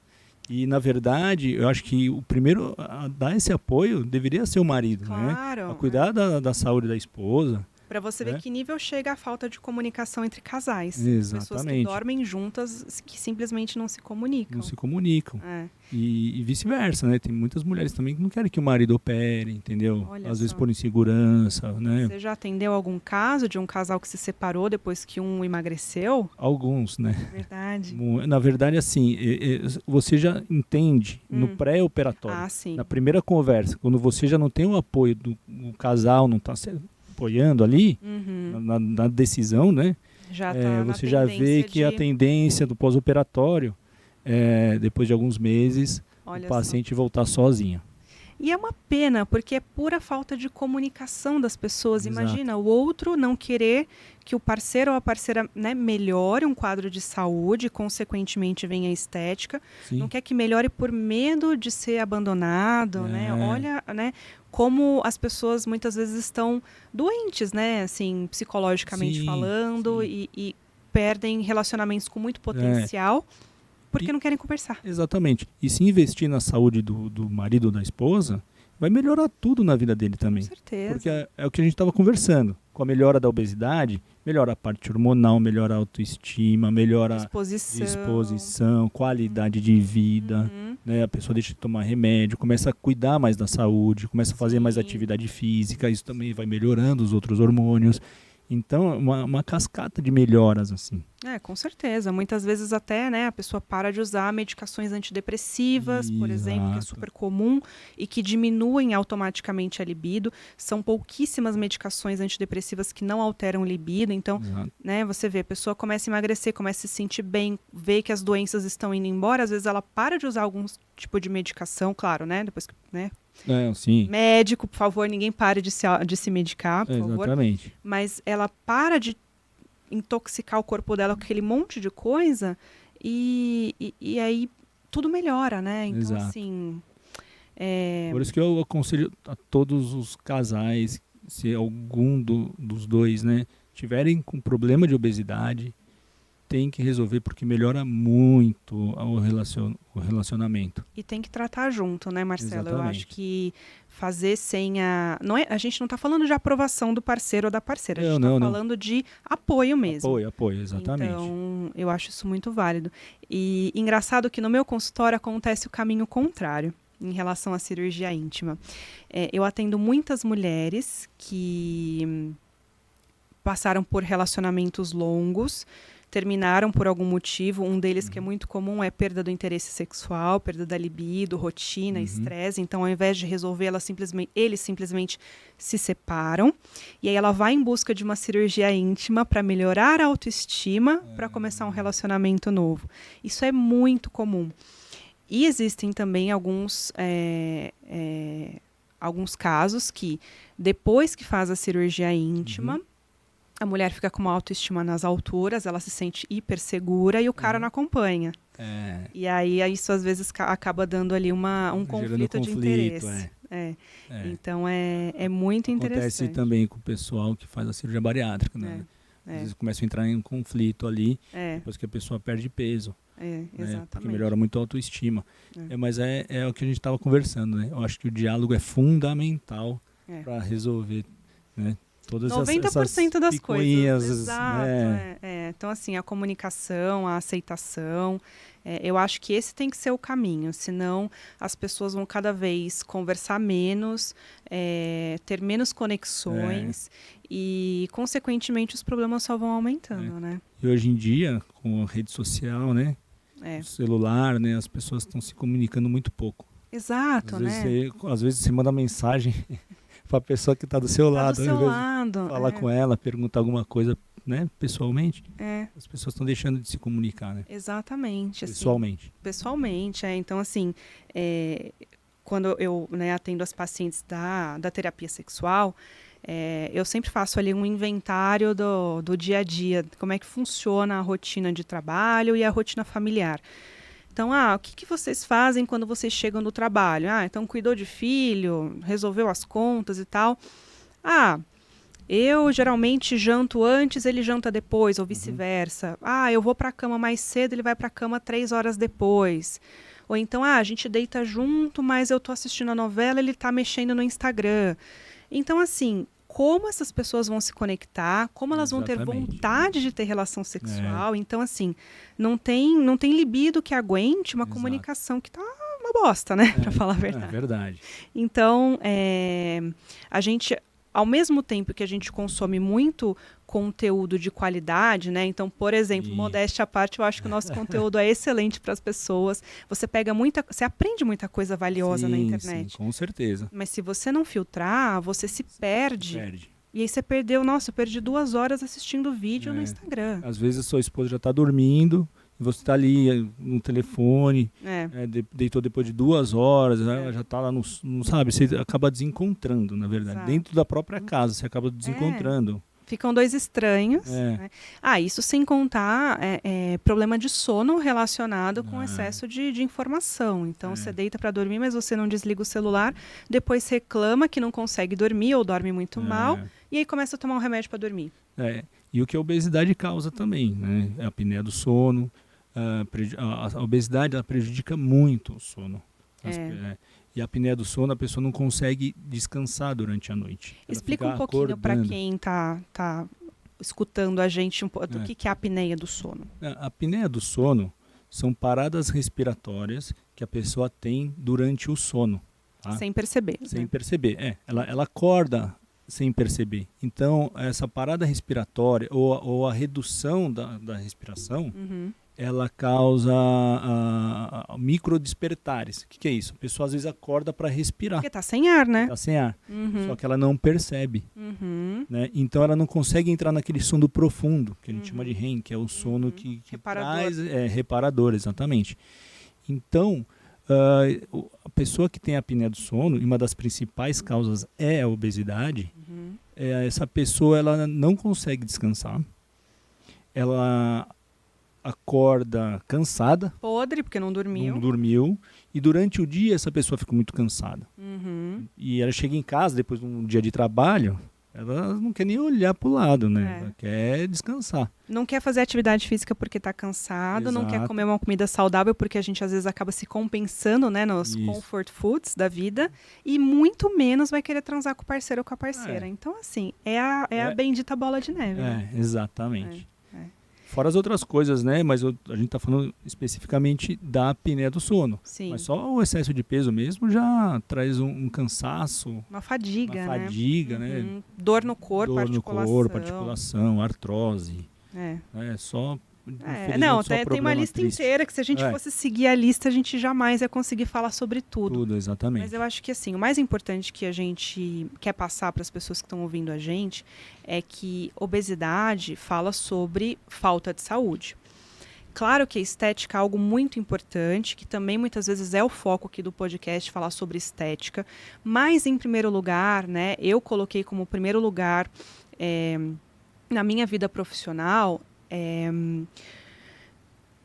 E, na verdade, eu acho que o primeiro a dar esse apoio deveria ser o marido, claro, né? A cuidar da saúde da esposa. Para você ver que nível chega a falta de comunicação entre casais. Exatamente. Pessoas que dormem juntas, que simplesmente não se comunicam. Não se comunicam. E vice-versa, né? Tem muitas mulheres também que não querem que o marido opere, entendeu? Às vezes por insegurança, né? Você já atendeu algum caso de um casal que se separou depois que um emagreceu? Alguns, né? Verdade. Na verdade, assim, você já entende no pré-operatório, na primeira conversa, quando você já não tem o apoio do casal, não está apoiando ali, na decisão, né? Você já vê que a tendência do pós-operatório, depois de alguns meses, o paciente voltar sozinho. E é uma pena, porque é pura falta de comunicação das pessoas. Exato. Imagina, o outro não querer que o parceiro ou a parceira, né, melhore um quadro de saúde, consequentemente venha a estética. Sim. Não quer que melhore por medo de ser abandonado, né? Olha, né, como as pessoas muitas vezes estão doentes, né, assim, psicologicamente falando, e perdem relacionamentos com muito potencial. Porque não querem conversar. Exatamente. E se investir na saúde do marido ou da esposa, vai melhorar tudo na vida dele também. Com certeza. Porque é o que a gente estava conversando. Com a melhora da obesidade, melhora a parte hormonal, melhora a autoestima, melhora a disposição, qualidade de vida. Né? A pessoa deixa de tomar remédio, começa a cuidar mais da saúde, começa a fazer mais atividade física. Isso também vai melhorando os outros hormônios. Então, é uma cascata de melhoras, assim. Com certeza. Muitas vezes até, né, a pessoa para de usar medicações antidepressivas, por exemplo, que é super comum e que diminuem automaticamente a libido. São pouquíssimas medicações antidepressivas que não alteram libido. Então, né, você vê, a pessoa começa a emagrecer, começa a se sentir bem, vê que as doenças estão indo embora. Às vezes ela para de usar algum tipo de medicação, claro, né, depois que, né, sim. médico, por favor, ninguém pare de se medicar, por favor. Exatamente. Mas ela para de intoxicar o corpo dela com aquele monte de coisa e aí tudo melhora, né? Então, assim... Por isso que eu aconselho a todos os casais, se algum dos dois, né, tiverem com problema de obesidade, tem que resolver porque melhora muito o relacionamento. E tem que tratar junto, né, Marcelo? Exatamente. Eu acho que fazer sem a... a gente não está falando de aprovação do parceiro ou da parceira, a gente está falando de apoio mesmo. Apoio, exatamente. Então, eu acho isso muito válido. E engraçado que no meu consultório acontece o caminho contrário em relação à cirurgia íntima. Eu atendo muitas mulheres que passaram por relacionamentos longos, terminaram por algum motivo. Um deles que é muito comum é perda do interesse sexual, perda da libido, rotina, estresse. Então, ao invés de resolver, eles simplesmente se separam. E aí ela vai em busca de uma cirurgia íntima para melhorar a autoestima, para começar um relacionamento novo. Isso é muito comum. E existem também alguns casos que, depois que faz a cirurgia íntima, a mulher fica com uma autoestima nas alturas, ela se sente hiper segura e o cara não acompanha. E aí isso às vezes acaba dando ali um conflito de interesse. Então é muito interessante. Acontece também com o pessoal que faz a cirurgia bariátrica, né? Às vezes começa a entrar em um conflito ali, depois que a pessoa perde peso. Exatamente. Porque melhora muito a autoestima. Mas é o que a gente estava conversando, né? Eu acho que o diálogo é fundamental para resolver, né? Todas 90% das coisas. Exato. Né? Então, assim, a comunicação, a aceitação, eu acho que esse tem que ser o caminho. Senão, as pessoas vão cada vez conversar menos, ter menos conexões e, consequentemente, os problemas só vão aumentando, né? E hoje em dia, com a rede social, né? O celular, né? As pessoas estão se comunicando muito pouco. Exato, Às vezes você manda mensagem para a pessoa que está do seu lado. Falar com ela, perguntar alguma coisa, né, pessoalmente. As pessoas estão deixando de se comunicar, né? Exatamente. Pessoalmente. Assim, pessoalmente, Então, assim, quando eu atendo as pacientes da terapia sexual, eu sempre faço ali um inventário do dia a dia, como é que funciona a rotina de trabalho e a rotina familiar. Então, o que vocês fazem quando vocês chegam do trabalho? Então cuidou de filho, resolveu as contas e tal. Eu geralmente janto antes, ele janta depois, ou vice-versa. Eu vou para a cama mais cedo, ele vai para a cama 3 horas depois. Ou então, a gente deita junto, mas eu tô assistindo a novela, ele tá mexendo no Instagram. Então, assim, como essas pessoas vão se conectar, como elas vão ter vontade de ter relação sexual. Então, assim, não tem libido que aguente uma comunicação que tá uma bosta, né? Pra falar a verdade. É verdade. Então, a gente, ao mesmo tempo que a gente consome muito conteúdo de qualidade, né? Então, por exemplo, modéstia à parte, eu acho que o nosso conteúdo é excelente para as pessoas. Você aprende muita coisa valiosa na internet. Sim, com certeza. Mas se você não filtrar, você se perde. E aí você perdeu, eu perdi 2 horas assistindo vídeo no Instagram. Às vezes a sua esposa já está dormindo, e você está ali no telefone, deitou depois de 2 horas, ela já está lá, não sabe, você acaba desencontrando, na verdade. Exato. Dentro da própria casa, você acaba desencontrando. Ficam 2 estranhos. Né? Isso sem contar problema de sono relacionado com excesso de informação. Então, você deita para dormir, mas você não desliga o celular. Depois reclama que não consegue dormir ou dorme muito mal. E aí começa a tomar um remédio para dormir. E o que a obesidade causa também, né? A apneia do sono. A obesidade ela prejudica muito o sono. E a apneia do sono, a pessoa não consegue descansar durante a noite. Explica um pouquinho para quem está escutando a gente do que é a apneia do sono. A apneia do sono são paradas respiratórias que a pessoa tem durante o sono. Tá? Sem perceber. Sem perceber. Ela acorda sem perceber. Então, essa parada respiratória ou a redução da respiração, ela causa microdespertares. O que é isso? A pessoa às vezes acorda para respirar. Porque está sem ar, né? Está sem ar. Só que ela não percebe. Né? Então ela não consegue entrar naquele sono profundo, que a gente chama de REM, que é o sono que traz... reparador, exatamente. Então, a pessoa que tem a apneia do sono, e uma das principais causas é a obesidade, essa pessoa ela não consegue descansar. Ela acorda cansada. Podre, porque não dormiu. Não dormiu. E durante o dia essa pessoa fica muito cansada. E ela chega em casa, depois de um dia de trabalho, Ela não quer nem olhar para o lado, né? Ela quer descansar. Não quer fazer atividade física porque está cansado, não quer comer uma comida saudável porque a gente às vezes acaba se compensando, né, nos comfort foods da vida, e muito menos vai querer transar com o parceiro ou com a parceira. Então, assim, é a bendita bola de neve. Né? Exatamente. Fora as outras coisas, né? Mas a gente está falando especificamente da apneia do sono. Sim. Mas só o excesso de peso mesmo já traz um cansaço. Uma fadiga, né? Dor no corpo, articulação, artrose. Só tem uma lista inteira que se a gente fosse seguir a lista, a gente jamais ia conseguir falar sobre tudo. Tudo, exatamente. Mas eu acho que assim, o mais importante que a gente quer passar para as pessoas que estão ouvindo a gente é que obesidade fala sobre falta de saúde. Claro que a estética é algo muito importante, que também muitas vezes é o foco aqui do podcast, falar sobre estética, mas em primeiro lugar, né, eu coloquei como primeiro lugar na minha vida profissional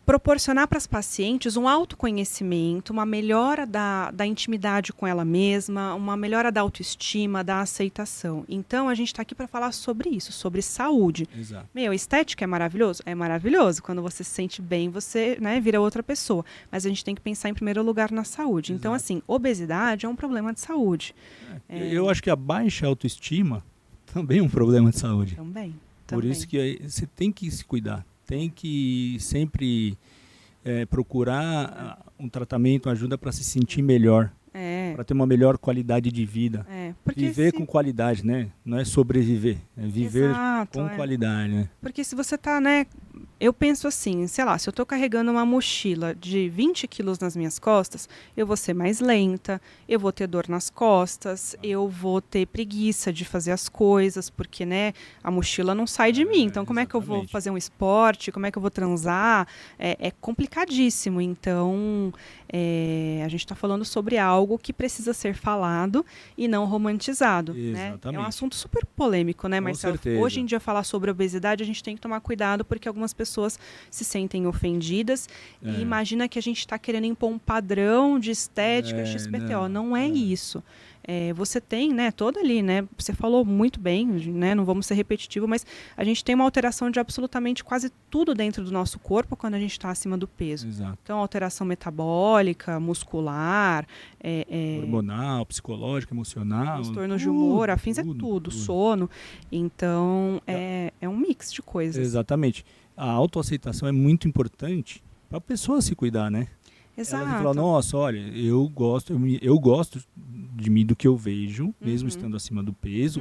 proporcionar para as pacientes um autoconhecimento, uma melhora da intimidade com ela mesma, uma melhora da autoestima, da aceitação. Então, a gente está aqui para falar sobre isso, sobre saúde. Exato. Estética é maravilhoso? É maravilhoso. Quando você se sente bem, você, né, vira outra pessoa. Mas a gente tem que pensar em primeiro lugar na saúde. Exato. Então, assim, obesidade é um problema de saúde. Eu acho que a baixa autoestima também é um problema de saúde. Também. Por isso que você tem que se cuidar, tem que sempre procurar um tratamento, ajuda para se sentir melhor, para ter uma melhor qualidade de vida. Viver com qualidade, né? Não é sobreviver, é viver com qualidade. Né? Porque se você está, né? Eu penso assim, sei lá, se eu estou carregando uma mochila de 20 quilos nas minhas costas, eu vou ser mais lenta, eu vou ter dor nas costas, eu vou ter preguiça de fazer as coisas, porque, né, a mochila não sai de mim. Então, como é que eu vou fazer um esporte? Como é que eu vou transar? É complicadíssimo. Então, a gente está falando sobre algo que precisa ser falado e não romantizado. Né? É um assunto super polêmico, né, Marcelo? Hoje em dia, falar sobre obesidade, a gente tem que tomar cuidado, porque algumas pessoas se sentem ofendidas e imagina que a gente está querendo impor um padrão de estética XPTO. Não é isso. Você tem, né, toda ali, né, você falou muito bem, né, não vamos ser repetitivo, mas a gente tem uma alteração de absolutamente quase tudo dentro do nosso corpo quando a gente está acima do peso. Exato. Então, alteração metabólica, muscular, hormonal, psicológica, emocional, transtorno de humor, afins, tudo, sono. Então, é um mix de coisas. Exatamente. A autoaceitação é muito importante para a pessoa se cuidar, né? Exato. Ela fala, nossa, olha, eu gosto de mim, do que eu vejo, mesmo estando acima do peso,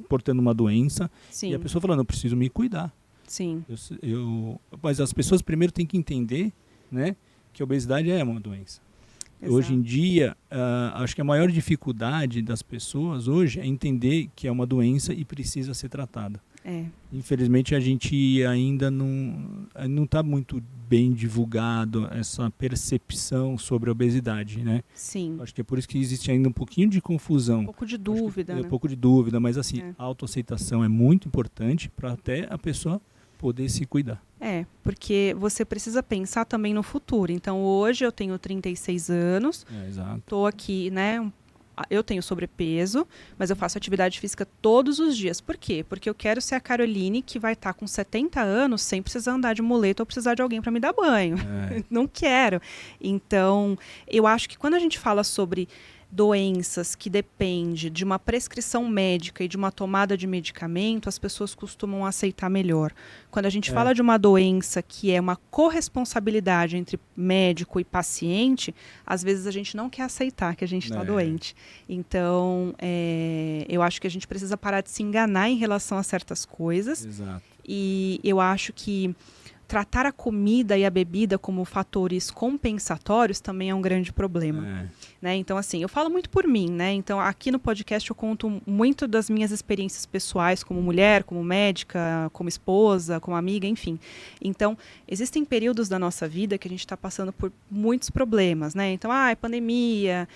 portando uma doença. Sim. E a pessoa fala, não, eu preciso me cuidar. Sim. Mas as pessoas primeiro têm que entender, né, que a obesidade é uma doença. Exato. Hoje em dia, acho que a maior dificuldade das pessoas hoje é entender que é uma doença e precisa ser tratada. Infelizmente, a gente ainda não está muito bem divulgado essa percepção sobre a obesidade, né? Sim. Acho que é por isso que existe ainda um pouquinho de confusão. Um pouco de dúvida, né? Um pouco de dúvida, mas assim, a autoaceitação é muito importante para até a pessoa poder se cuidar. Porque você precisa pensar também no futuro. Então, hoje eu tenho 36 anos, estou aqui, né? Eu tenho sobrepeso, mas eu faço atividade física todos os dias. Por quê? Porque eu quero ser a Caroline que vai estar com 70 anos sem precisar andar de muleta ou precisar de alguém para me dar banho. Não quero. Então, eu acho que quando a gente fala sobre doenças que dependem de uma prescrição médica e de uma tomada de medicamento, as pessoas costumam aceitar melhor. Quando a gente fala de uma doença que é uma corresponsabilidade entre médico e paciente, às vezes a gente não quer aceitar que a gente está doente. Então, eu acho que a gente precisa parar de se enganar em relação a certas coisas. Exato. E eu acho que tratar a comida e a bebida como fatores compensatórios também é um grande problema. Né? Então, assim, eu falo muito por mim, né? Então, aqui no podcast eu conto muito das minhas experiências pessoais como mulher, como médica, como esposa, como amiga, enfim. Então, existem períodos da nossa vida que a gente está passando por muitos problemas, né? Então, pandemia,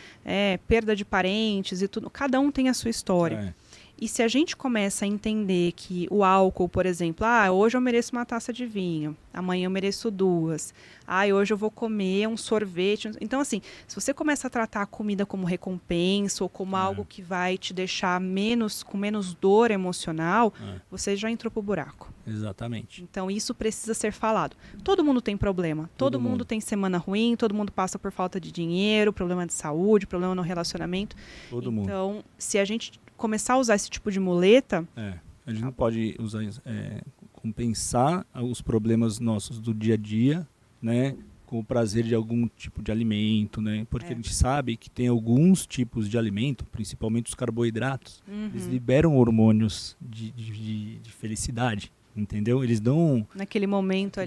perda de parentes e tudo. Cada um tem a sua história. E se a gente começa a entender que o álcool, por exemplo, hoje eu mereço uma taça de vinho, amanhã eu mereço 2. Hoje eu vou comer um sorvete. Então, assim, se você começa a tratar a comida como recompensa ou como algo que vai te deixar com menos dor emocional, você já entrou pro buraco. Exatamente. Então, isso precisa ser falado. Todo mundo tem problema. Todo mundo tem semana ruim, todo mundo passa por falta de dinheiro, problema de saúde, problema no relacionamento. Todo mundo. Então, se a gente começar a usar esse tipo de muleta... A gente não pode usar compensar os problemas nossos do dia a dia, né, com o prazer de algum tipo de alimento, né? Porque a gente sabe que tem alguns tipos de alimento, principalmente os carboidratos, eles liberam hormônios de felicidade, entendeu? Eles dão naquele momento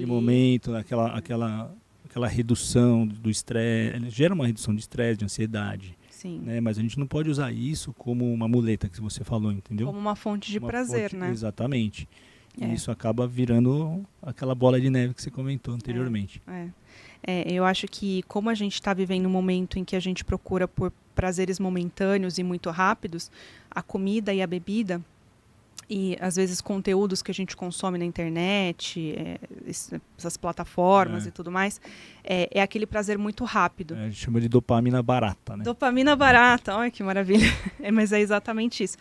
aquela redução do estresse, gera uma redução de estresse, de ansiedade. Sim. Né? Mas a gente não pode usar isso como uma muleta que você falou, entendeu? Como uma fonte de prazer, né? Exatamente. E isso acaba virando aquela bola de neve que você comentou anteriormente. Eu acho que como a gente está vivendo um momento em que a gente procura por prazeres momentâneos e muito rápidos, a comida e a bebida, e às vezes conteúdos que a gente consome na internet, essas plataformas e tudo mais, é aquele prazer muito rápido. A gente chama de dopamina barata, né? Dopamina barata, olha que maravilha. Mas é exatamente isso.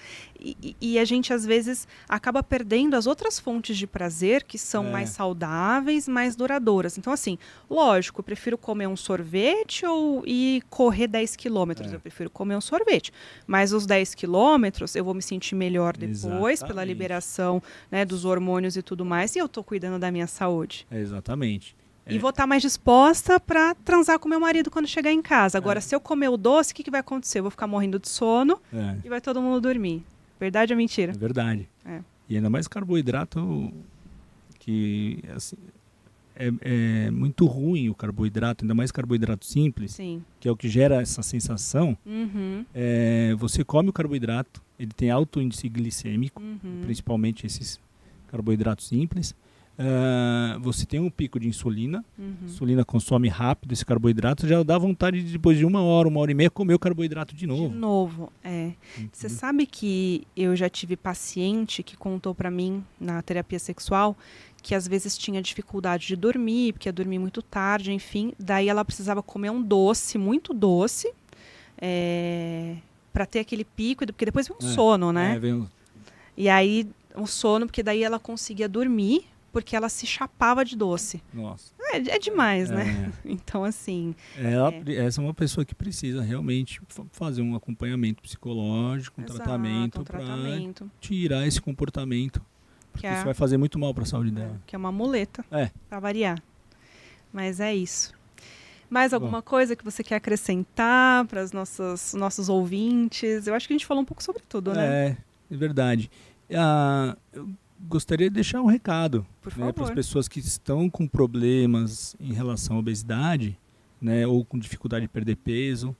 E a gente às vezes acaba perdendo as outras fontes de prazer que são mais saudáveis, mais duradouras. Então assim, lógico, eu prefiro comer um sorvete ou ir correr 10 quilômetros. Eu prefiro comer um sorvete. Mas os 10 quilômetros eu vou me sentir melhor depois, pela liberação, né, dos hormônios e tudo mais, e eu estou cuidando da minha saúde. Exatamente. E vou estar mais disposta para transar com meu marido quando chegar em casa. Agora, se eu comer o doce, o que vai acontecer? Eu vou ficar morrendo de sono e vai todo mundo dormir. Verdade ou mentira? É verdade. E ainda mais carboidrato, que assim, é muito ruim o carboidrato, ainda mais carboidrato simples, que é o que gera essa sensação. Você come o carboidrato, ele tem alto índice glicêmico, principalmente esses carboidratos simples. Você tem um pico de insulina, a insulina consome rápido esse carboidrato, já dá vontade de, depois de 1 hora, 1h30, comer o carboidrato de novo. De novo, Você sabe que eu já tive paciente que contou para mim na terapia sexual que às vezes tinha dificuldade de dormir, porque ia dormir muito tarde, enfim, daí ela precisava comer um doce, muito doce, para ter aquele pico, porque depois vem um sono, né? E aí, um sono, porque daí ela conseguia dormir, porque ela se chapava de doce. Nossa. É demais, né? Então, assim... Essa é uma pessoa que precisa realmente fazer um acompanhamento psicológico, um tratamento para tirar esse comportamento. Porque isso vai fazer muito mal para a saúde dela. Que é uma muleta, para variar. Mas é isso. Mais alguma coisa que você quer acrescentar para os nossos ouvintes? Eu acho que a gente falou um pouco sobre tudo, né? É verdade. Eu gostaria de deixar um recado para as pessoas que estão com problemas em relação à obesidade, né, ou com dificuldade de perder peso,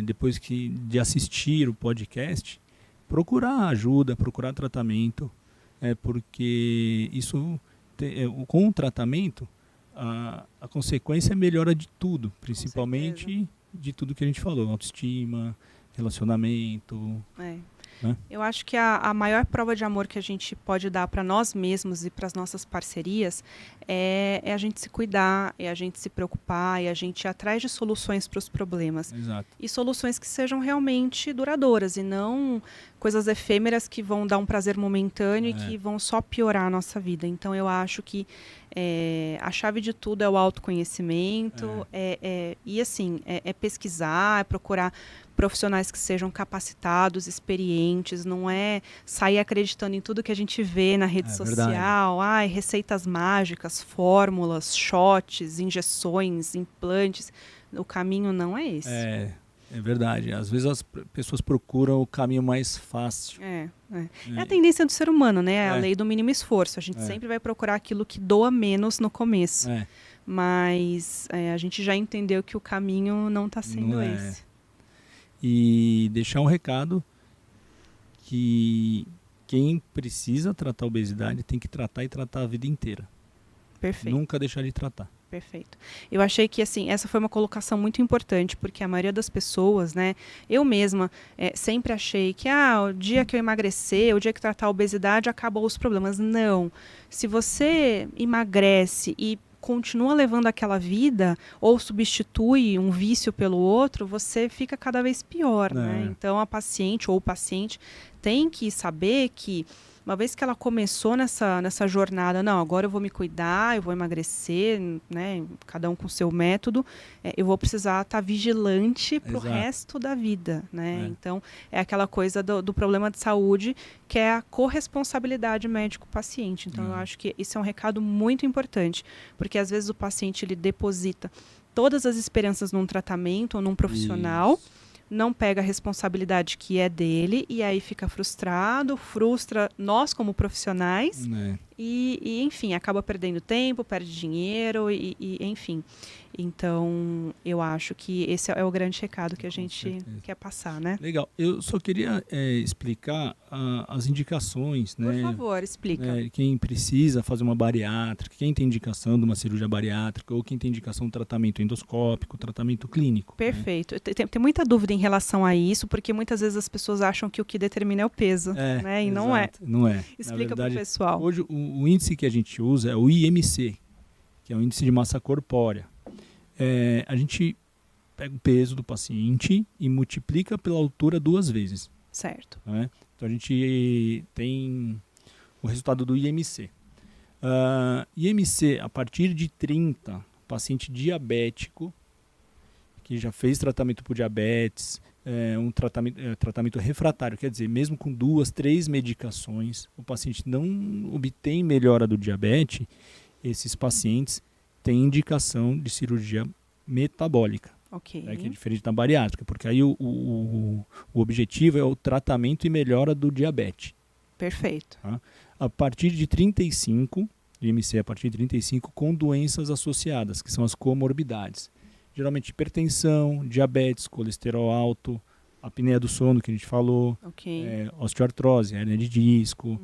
depois de assistir o podcast, procurar ajuda, procurar tratamento, porque isso, com o tratamento, a consequência é melhora de tudo, principalmente de tudo que a gente falou, autoestima, relacionamento. Eu acho que a maior prova de amor que a gente pode dar para nós mesmos e para as nossas parcerias é a gente se cuidar, é a gente se preocupar, é a gente ir atrás de soluções para os problemas. Exato. E soluções que sejam realmente duradouras e não coisas efêmeras que vão dar um prazer momentâneo e que vão só piorar a nossa vida. Então eu acho que a chave de tudo é o autoconhecimento, e assim, pesquisar, é procurar profissionais que sejam capacitados, experientes, não é sair acreditando em tudo que a gente vê na rede social, receitas mágicas, fórmulas, shots, injeções, implantes. O caminho não é esse. É verdade. Às vezes as pessoas procuram o caminho mais fácil. É a tendência do ser humano, né? A lei do mínimo esforço. A gente sempre vai procurar aquilo que doa menos no começo. Mas a gente já entendeu que o caminho não está sendo esse. E deixar um recado que quem precisa tratar a obesidade tem que tratar e tratar a vida inteira. Perfeito. Nunca deixar de tratar. Perfeito. Eu achei que, assim, essa foi uma colocação muito importante, porque a maioria das pessoas, né, eu mesma sempre achei que, o dia que eu emagrecer, o dia que tratar a obesidade, acabou os problemas. Não. Se você emagrece e continua levando aquela vida, ou substitui um vício pelo outro, você fica cada vez pior, né? Então, a paciente ou o paciente tem que saber que, uma vez que ela começou nessa jornada, não, agora eu vou me cuidar, eu vou emagrecer, né, cada um com o seu método, eu vou precisar estar vigilante para o resto da vida, né? Então, é aquela coisa do problema de saúde, que é a corresponsabilidade médico-paciente. Então, eu acho que isso é um recado muito importante, porque às vezes o paciente ele deposita todas as esperanças num tratamento ou num profissional, não pega a responsabilidade que é dele e aí fica frustrado, frustra nós como profissionais e enfim, acaba perdendo tempo, perde dinheiro e enfim. Então, eu acho que esse é o grande recado que a gente quer passar, né? Legal. Eu só queria explicar as indicações, né? Por favor, explica. Quem precisa fazer uma bariátrica, quem tem indicação de uma cirurgia bariátrica ou quem tem indicação de tratamento endoscópico, tratamento clínico. Perfeito. Né? Tem muita dúvida em relação a isso, porque muitas vezes as pessoas acham que o que determina é o peso, né? E não é. Não é. Explica para o pessoal. Hoje, o índice que a gente usa é o IMC, que é o índice de massa corpórea. A gente pega o peso do paciente e multiplica pela altura 2 vezes. Certo. Né? Então a gente tem o resultado do IMC. IMC, a partir de 30, paciente diabético, que já fez tratamento por diabetes, um tratamento refratário, quer dizer, mesmo com 2, 3 medicações, o paciente não obtém melhora do diabetes, esses pacientes têm indicação de cirurgia metabólica, que é diferente da bariátrica, porque aí o objetivo é o tratamento e melhora do diabetes. Perfeito. Tá? A partir de 35, IMC a partir de 35, com doenças associadas, que são as comorbidades. Geralmente hipertensão, diabetes, colesterol alto, apneia do sono, que a gente falou, osteoartrose, hérnia de disco.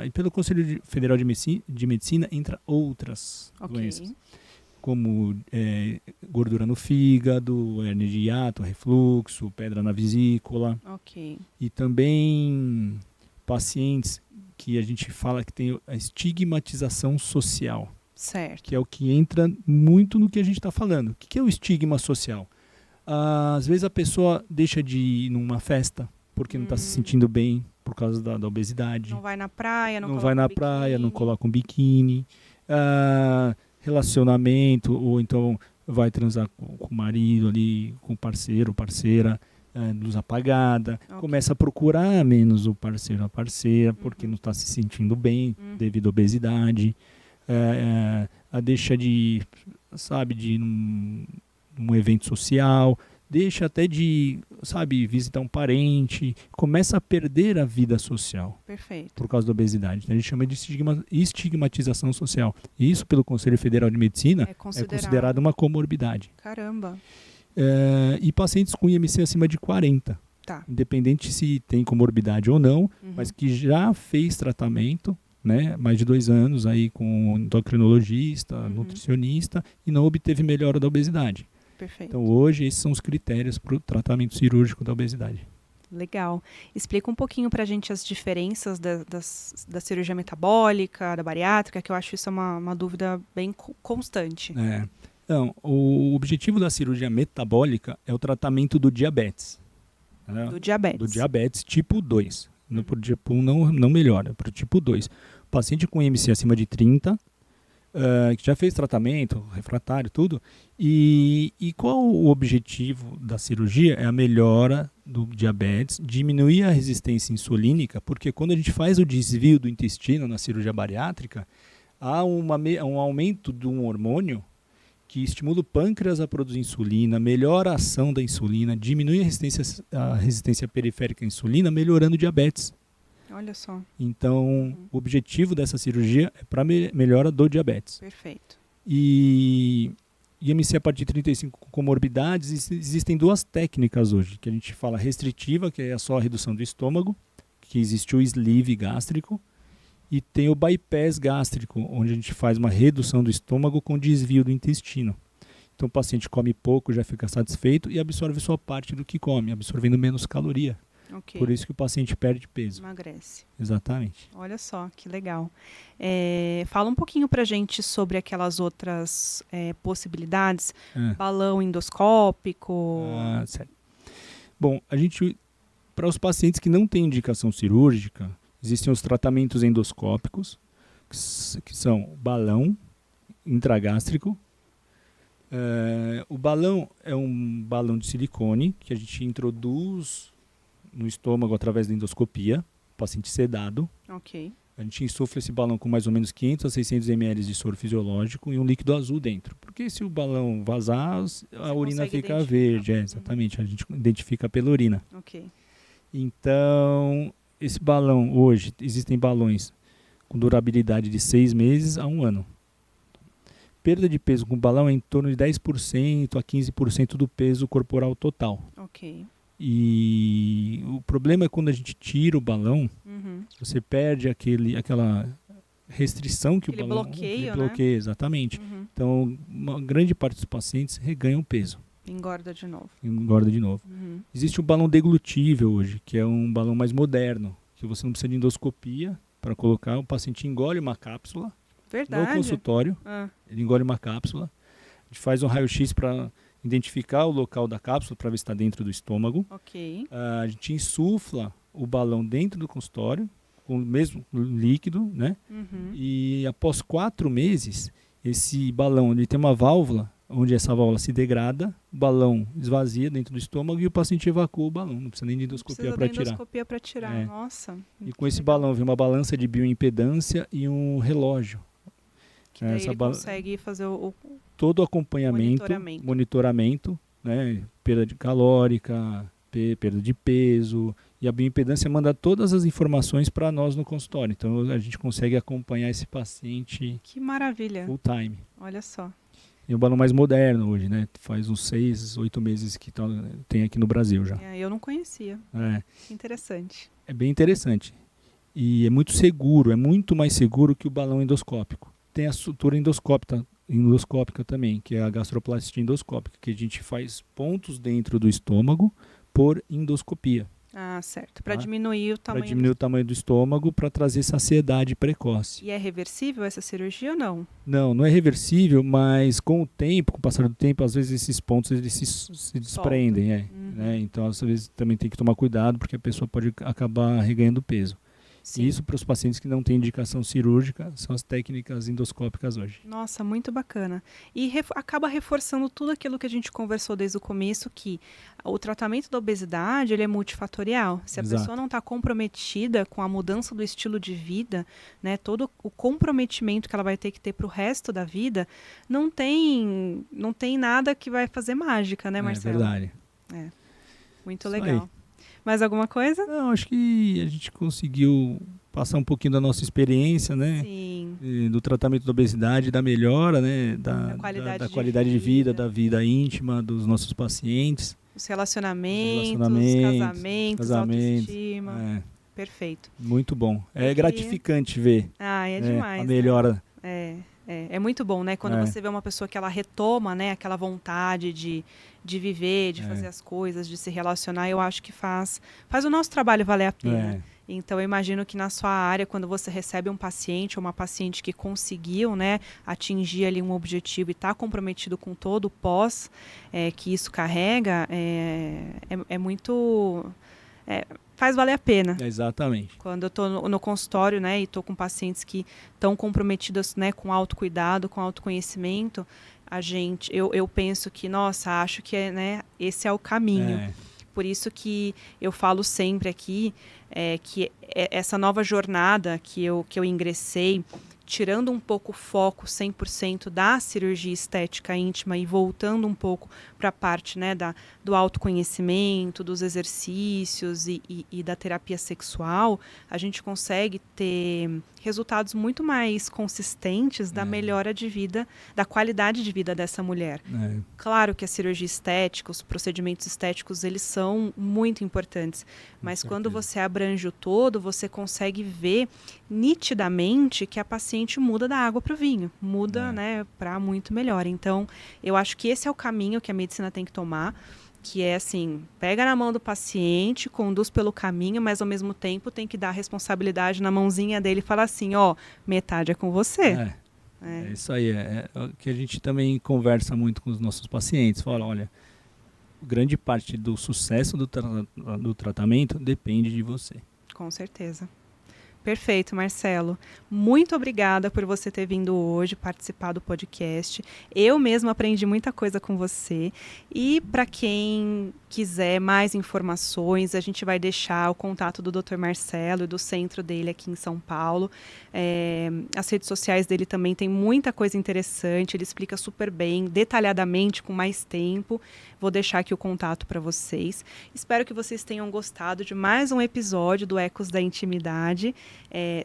E pelo Conselho Federal de Medicina entra outras doenças, como gordura no fígado, hérnia de hiato, refluxo, pedra na vesícula. E também pacientes que a gente fala que tem a estigmatização social. Certo. Que é o que entra muito no que a gente está falando. O que é o estigma social? Às vezes a pessoa deixa de ir numa festa porque não está se sentindo bem por causa da obesidade. Não vai na praia, não coloca um biquíni. Relacionamento, ou então vai transar com o marido ali, com o parceiro ou parceira, luz apagada. Começa a procurar menos o parceiro ou a parceira porque não está se sentindo bem devido à obesidade. Deixa de ir num evento social, deixa até de, visitar um parente, começa a perder a vida social. Perfeito. Por causa da obesidade. Então, a gente chama de estigmatização social. E isso, pelo Conselho Federal de Medicina, é considerado uma comorbidade. Caramba. E pacientes com IMC acima de 40. Independente se tem comorbidade ou não, mas que já fez tratamento, né, mais de 2 anos aí com endocrinologista, nutricionista, e não obteve melhora da obesidade. Perfeito. Então hoje esses são os critérios para o tratamento cirúrgico da obesidade. Legal. Explica um pouquinho para a gente as diferenças da cirurgia metabólica, da bariátrica, que eu acho isso uma dúvida bem constante. Então, o objetivo da cirurgia metabólica é o tratamento do diabetes. Né? Do diabetes tipo 2. Para o tipo 1 não melhora, para o tipo 2. Paciente com IMC acima de 30, que já fez tratamento, refratário, tudo. E qual o objetivo da cirurgia? É a melhora do diabetes, diminuir a resistência insulínica, porque quando a gente faz o desvio do intestino na cirurgia bariátrica, há um aumento de um hormônio que estimula o pâncreas a produzir insulina, melhora a ação da insulina, diminui a resistência periférica à insulina, melhorando o diabetes. Olha só. Então, o objetivo dessa cirurgia é para melhora do diabetes. Perfeito. E IMC a partir de 35 com comorbidades, existem 2 técnicas hoje, que a gente fala restritiva, que é só a redução do estômago, que existe o sleeve gástrico, E tem o bypass gástrico, onde a gente faz uma redução do estômago com desvio do intestino. Então o paciente come pouco, já fica satisfeito e absorve só parte do que come, absorvendo menos caloria. Ok. Por isso que o paciente perde peso. Emagrece. Exatamente. Olha só, que legal. Fala um pouquinho pra gente sobre aquelas outras possibilidades. Balão endoscópico. Certo. Bom, para os pacientes que não têm indicação cirúrgica, existem os tratamentos endoscópicos, que são balão intragástrico. O balão é um balão de silicone que a gente introduz no estômago através da endoscopia, paciente sedado. Ok. A gente insufla esse balão com mais ou menos 500 a 600 ml de soro fisiológico e um líquido azul dentro. Porque se o balão vazar, a urina fica verde. Exatamente, a gente identifica pela urina. Ok. Então, esse balão hoje, existem balões com durabilidade de 6 meses a 1 ano. Perda de peso com balão é em torno de 10% a 15% do peso corporal total. Ok. E o problema é quando a gente tira o balão, você perde aquela restrição que o balão... bloqueio, né? Exatamente. Então, uma grande parte dos pacientes reganham peso. Engorda de novo. Existe o balão deglutível hoje, que é um balão mais moderno, que você não precisa de endoscopia para colocar. O paciente engole uma cápsula. Verdade. No consultório, ele engole uma cápsula. A gente faz um raio-x para identificar o local da cápsula para ver se está dentro do estômago. Ok. A gente insufla o balão dentro do consultório, com o mesmo líquido, né? E após 4 meses, esse balão ele tem uma válvula, onde essa válvula se degrada, o balão esvazia dentro do estômago e o paciente evacua o balão. Não precisa nem de endoscopia para tirar. Nossa. E com esse balão vem uma balança de bioimpedância e um relógio. Que daí ele consegue fazer todo o acompanhamento, monitoramento, né? Perda de calórica, perda de peso, e a bioimpedância manda todas as informações para nós no consultório. Então a gente consegue acompanhar esse paciente. Que maravilha. Full time. Olha só. E o balão mais moderno hoje, né? Faz uns 6, 8 meses que tem aqui no Brasil já. Eu não conhecia. Interessante. É bem interessante. E é muito seguro, é muito mais seguro que o balão endoscópico. Tem a sutura endoscópica também, que é a gastroplastia endoscópica, que a gente faz pontos dentro do estômago por endoscopia. Certo. Para diminuir o tamanho. Para diminuir o tamanho do estômago, para trazer saciedade precoce. E é reversível essa cirurgia ou não? Não é reversível, mas com o tempo, com o passar do tempo, às vezes esses pontos eles se desprendem. Né? Então, às vezes também tem que tomar cuidado, porque a pessoa pode acabar reganhando peso. Sim. Isso para os pacientes que não têm indicação cirúrgica são as técnicas endoscópicas hoje. Nossa, muito bacana. E acaba reforçando tudo aquilo que a gente conversou desde o começo, que o tratamento da obesidade ele é multifatorial. Se a pessoa não está comprometida com a mudança do estilo de vida, né, todo o comprometimento que ela vai ter que ter para o resto da vida, não tem nada que vai fazer mágica, né, Marcelo? É verdade. Muito legal. Aí. Mais alguma coisa? Não, acho que a gente conseguiu passar um pouquinho da nossa experiência, né? Sim. Do tratamento da obesidade, da melhora, né? Da qualidade de vida, da vida íntima dos nossos pacientes. Os relacionamentos, casamentos, autoestima. Perfeito. Muito bom. É gratificante ver. É demais. A melhora. É muito bom, né? Quando você vê uma pessoa que ela retoma, né, aquela vontade de viver, de fazer as coisas, de se relacionar, eu acho que faz o nosso trabalho valer a pena. Então, eu imagino que na sua área, quando você recebe um paciente ou uma paciente que conseguiu, né, atingir ali um objetivo e está comprometido com todo o pós que isso carrega, é muito... faz valer a pena. Exatamente. Quando eu estou no consultório, né, e estou com pacientes que estão comprometidos, né, com autocuidado, com autoconhecimento, eu penso que, nossa, acho que né, esse é o caminho. Por isso que eu falo sempre aqui que essa nova jornada que eu ingressei, tirando um pouco o foco 100% da cirurgia estética íntima e voltando um pouco para a parte, né, do autoconhecimento, dos exercícios e da terapia sexual, a gente consegue ter resultados muito mais consistentes da melhora de vida, da qualidade de vida dessa mulher. Claro que a cirurgia estética, os procedimentos estéticos, eles são muito importantes, mas quando você abrange o todo, você consegue ver nitidamente que a paciente muda da água para o vinho, muda, né, para muito melhor. Então, eu acho que esse é o caminho que a medicina tem que tomar, que é assim, pega na mão do paciente, conduz pelo caminho, mas ao mesmo tempo tem que dar a responsabilidade na mãozinha dele e falar assim, ó, metade é com você. É isso aí, é o que a gente também conversa muito com os nossos pacientes, fala, olha, grande parte do sucesso do tratamento depende de você. Com certeza. Perfeito, Marcelo. Muito obrigada por você ter vindo hoje participar do podcast. Eu mesma aprendi muita coisa com você. E para quem quiser mais informações, a gente vai deixar o contato do Dr. Marcelo e do centro dele aqui em São Paulo. As redes sociais dele também tem muita coisa interessante. Ele explica super bem, detalhadamente, com mais tempo. Vou deixar aqui o contato para vocês. Espero que vocês tenham gostado de mais um episódio do Ecos da Intimidade.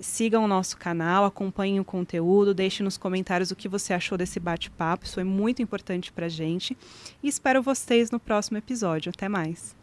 Sigam o nosso canal, acompanhem o conteúdo, deixem nos comentários o que você achou desse bate-papo, isso é muito importante pra gente. E espero vocês no próximo episódio. Até mais!